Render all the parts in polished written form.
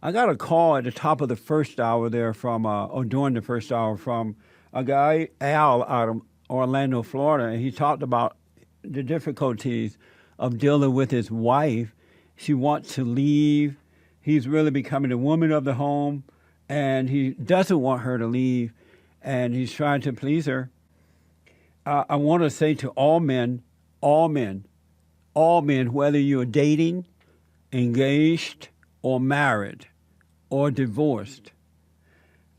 I got a call at the top of the first hour there from, or during the first hour from a guy, Al, out of Orlando, Florida, and he talked about the difficulties of dealing with his wife. She wants to leave. He's really becoming the woman of the home, and he doesn't want her to leave, and he's trying to please her. I want to say to all men, all men, all men, whether you're dating, engaged, or married, or divorced,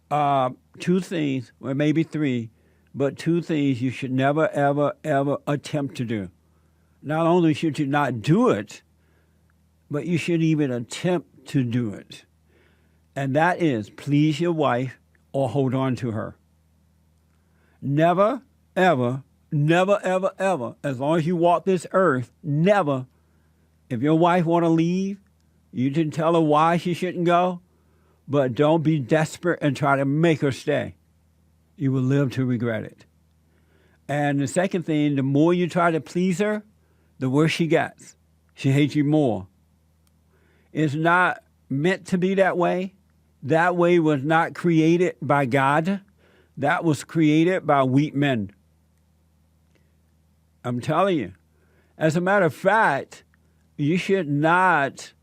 two things, or maybe three, but two things you should never, ever, ever attempt to do. Not only should you not do it, but you should even attempt to do it. And that is please your wife or hold on to her. Never, ever, never, ever, ever, as long as you walk this earth, never, if your wife want to leave, you can tell her why she shouldn't go, but don't be desperate and try to make her stay. You will live to regret it. And the second thing, the more you try to please her, the worse she gets. She hates you more. It's not meant to be that way. That way was not created by God. That was created by weak men. I'm telling you. As a matter of fact, you should not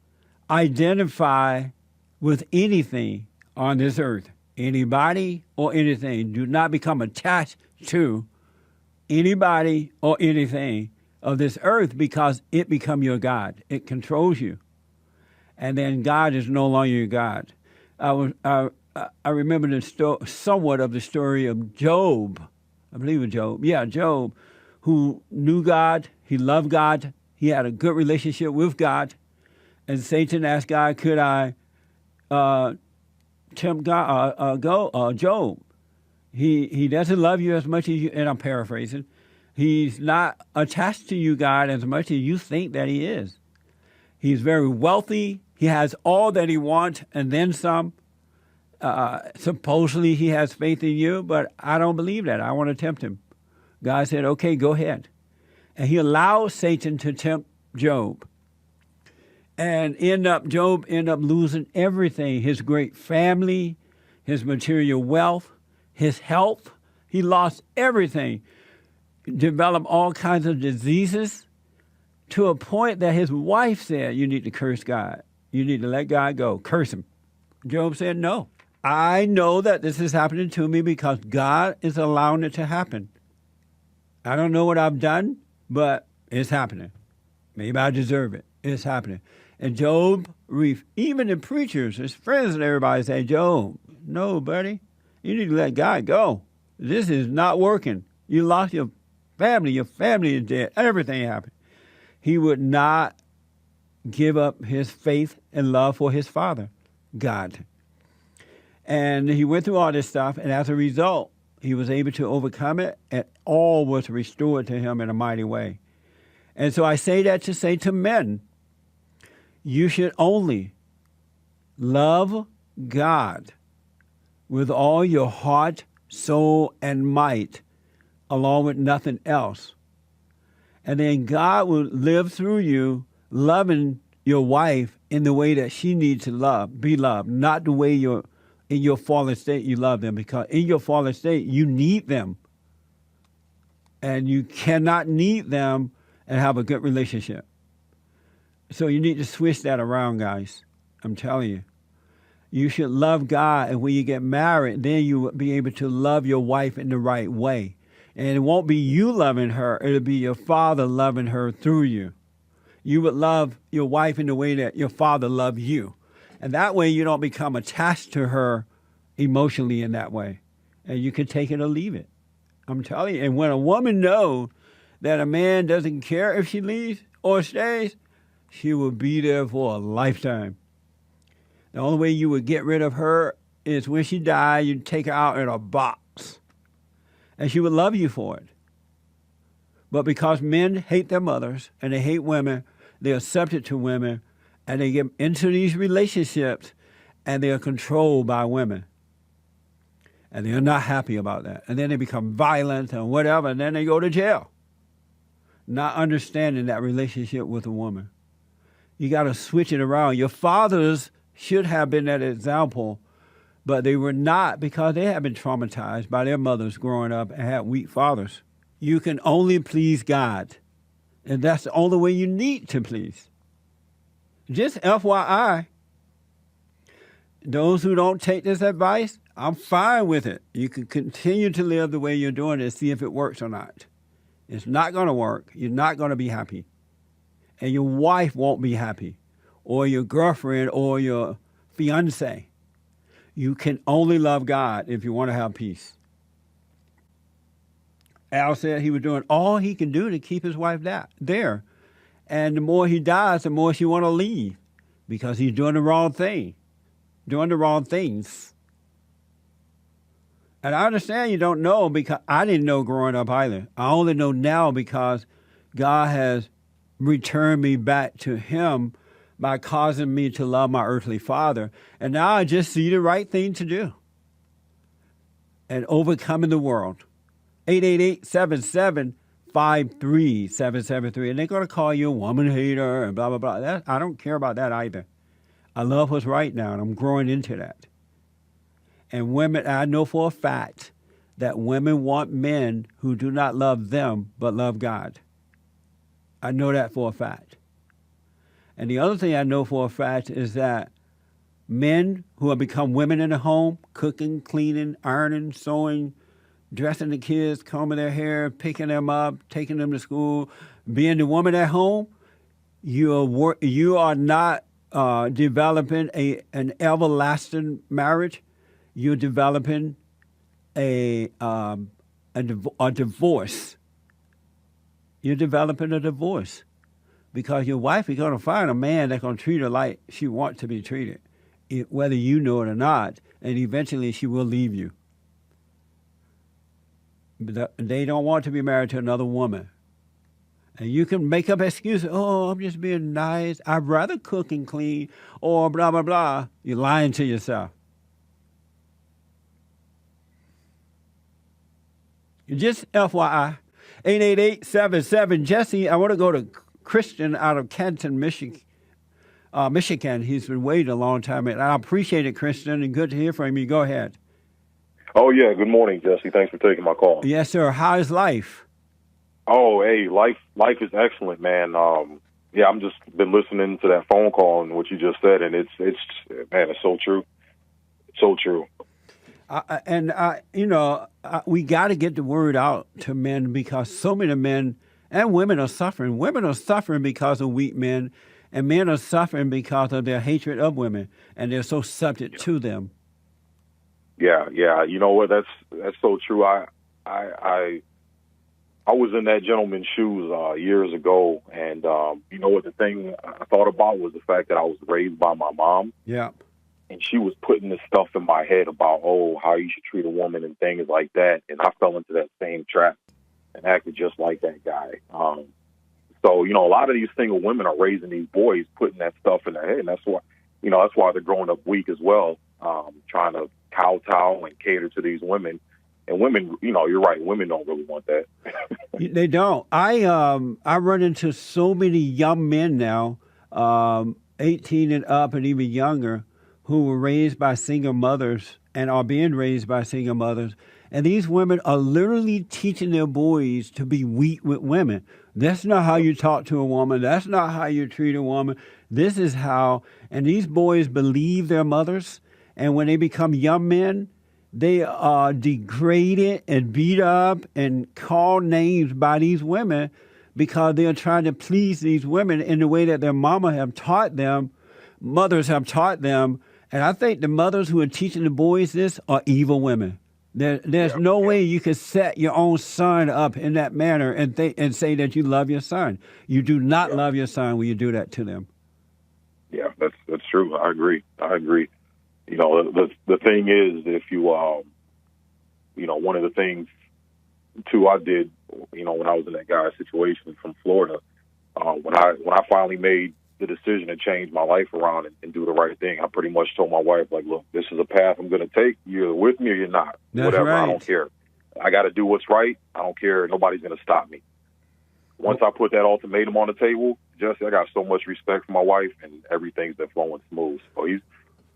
identify with anything on this earth, anybody or anything. Do not become attached to anybody or anything of this earth because it become your God. It controls you. And then God is no longer your God. I remember somewhat of the story of Job. I believe it was Job. Yeah, Job, who knew God. He loved God. He had a good relationship with God. And Satan asked God, could I tempt God, Job? He doesn't love you as much as you, and I'm paraphrasing. He's not attached to you, God, as much as you think that he is. He's very wealthy. He has all that he wants and then some. Supposedly he has faith in you, but I don't believe that. I want to tempt him. God said, okay, go ahead. And he allowed Satan to tempt Job. And Job ended up losing everything, his great family, his material wealth, his health. He lost everything, developed all kinds of diseases, to a point that his wife said, you need to curse God. You need to let God go. Curse him. Job said, no. I know that this is happening to me because God is allowing it to happen. I don't know what I've done, but it's happening. Maybe I deserve it. It's happening. And Job, even the preachers, his friends and everybody say, Job, no, buddy, you need to let God go. This is not working. You lost your family is dead, everything happened. He would not give up his faith and love for his father, God. And he went through all this stuff, and as a result, he was able to overcome it, and all was restored to him in a mighty way. And so I say that to say to men, you should only love God with all your heart, soul, and might, along with nothing else. And then God will live through you, loving your wife in the way that she needs to be loved, not the way in your fallen state you love them, because in your fallen state you need them. And you cannot need them and have a good relationship. So you need to switch that around, guys. I'm telling you. You should love God, and when you get married, then you will be able to love your wife in the right way. And it won't be you loving her, it'll be your father loving her through you. You would love your wife in the way that your father loved you. And that way you don't become attached to her emotionally in that way. And you can take it or leave it. I'm telling you. And when a woman knows that a man doesn't care if she leaves or stays, she will be there for a lifetime. The only way you would get rid of her is when she died, you'd take her out in a box. And she would love you for it. But because men hate their mothers and they hate women, they are subject to women, and they get into these relationships and they are controlled by women. And they are not happy about that. And then they become violent and whatever, and then they go to jail. Not understanding that relationship with a woman. You got to switch it around. Your fathers should have been that example, but they were not because they had been traumatized by their mothers growing up and had weak fathers. You can only please God, and that's the only way you need to please. Just FYI, those who don't take this advice, I'm fine with it. You can continue to live the way you're doing it and see if it works or not. It's not going to work. You're not going to be happy. And your wife won't be happy, or your girlfriend or your fiance. You can only love God if you want to have peace. Al said he was doing all he can do to keep his wife there. And the more he dies, the more she want to leave because he's doing the wrong thing, doing the wrong things. And I understand you don't know because I didn't know growing up either. I only know now because God has returned me back to him by causing me to love my earthly father. And now I just see the right thing to do. And overcoming the world. 888-77-53773. And they're going to call you a woman hater and blah, blah, blah. I don't care about that either. I love what's right now, and I'm growing into that. And women, I know for a fact that women want men who do not love them but love God. I know that for a fact. And the other thing I know for a fact is that men who have become women in the home, cooking, cleaning, ironing, sewing, dressing the kids, combing their hair, picking them up, taking them to school, being the woman at home, you are not developing an everlasting marriage. You're developing a divorce. You're developing a divorce because your wife is going to find a man that's going to treat her like she wants to be treated, whether you know it or not, and eventually she will leave you. They don't want to be married to another woman. And you can make up excuses. Oh, I'm just being nice. I'd rather cook and clean or blah, blah, blah. You're lying to yourself. Just FYI, 888-77. Jesse, I want to go to Christian out of Canton, Michigan. He's been waiting a long time. And I appreciate it, Christian, and good to hear from you. Go ahead. Oh, yeah. Good morning, Jesse. Thanks for taking my call. Yes, sir. How is life? Oh, hey, life is excellent, man. Yeah, I'm just been listening to that phone call and what you just said, and it's so true. So true. We got to get the word out to men because so many men and women are suffering. Women are suffering because of weak men, and men are suffering because of their hatred of women, and they're so subject to them. Yeah. You know what? That's so true. I was in that gentleman's shoes years ago, and you know what? The thing I thought about was the fact that I was raised by my mom. Yeah. And she was putting this stuff in my head about, how you should treat a woman and things like that. And I fell into that same trap and acted just like that guy. So, a lot of these single women are raising these boys, putting that stuff in their head. And that's why they're growing up weak as well, trying to kowtow and cater to these women. And women, you're right. Women don't really want that. They don't. I run into so many young men now, 18 and up and even younger, who were raised by single mothers and are being raised by single mothers. And these women are literally teaching their boys to be weak with women. That's not how you talk to a woman. That's not how you treat a woman. This is how. And these boys believe their mothers. And when they become young men, they are degraded and beat up and called names by these women because they are trying to please these women in the way that their mama have taught them, mothers have taught them. And I think the mothers who are teaching the boys this are evil women. There's no way you can set your own son up in that manner and say that you love your son. You do not love your son when you do that to them. Yeah, that's true. I agree. The thing is, if you, one of the things too I did, when I was in that guy's situation from Florida, when I finally made the decision to change my life around and do the right thing, I pretty much told my wife, like, look, this is a path I'm going to take. You're either with me or you're not. That's whatever. Right. I don't care. I got to do what's right. I don't care. Nobody's going to stop me. Once I put that ultimatum on the table, Jesse, I got so much respect for my wife, and everything's been flowing smooth. So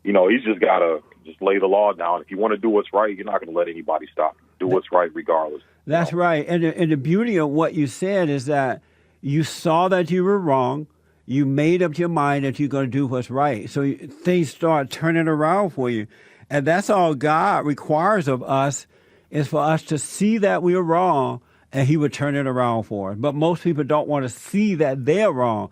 he's just got to just lay the law down. If you want to do what's right, you're not going to let anybody stop you. Do what's right regardless. That's right. And the beauty of what you said is that you saw that you were wrong. You made up your mind that you're going to do what's right. So things start turning around for you. And that's all God requires of us, is for us to see that we are wrong, and he would turn it around for us. But most people don't want to see that they're wrong.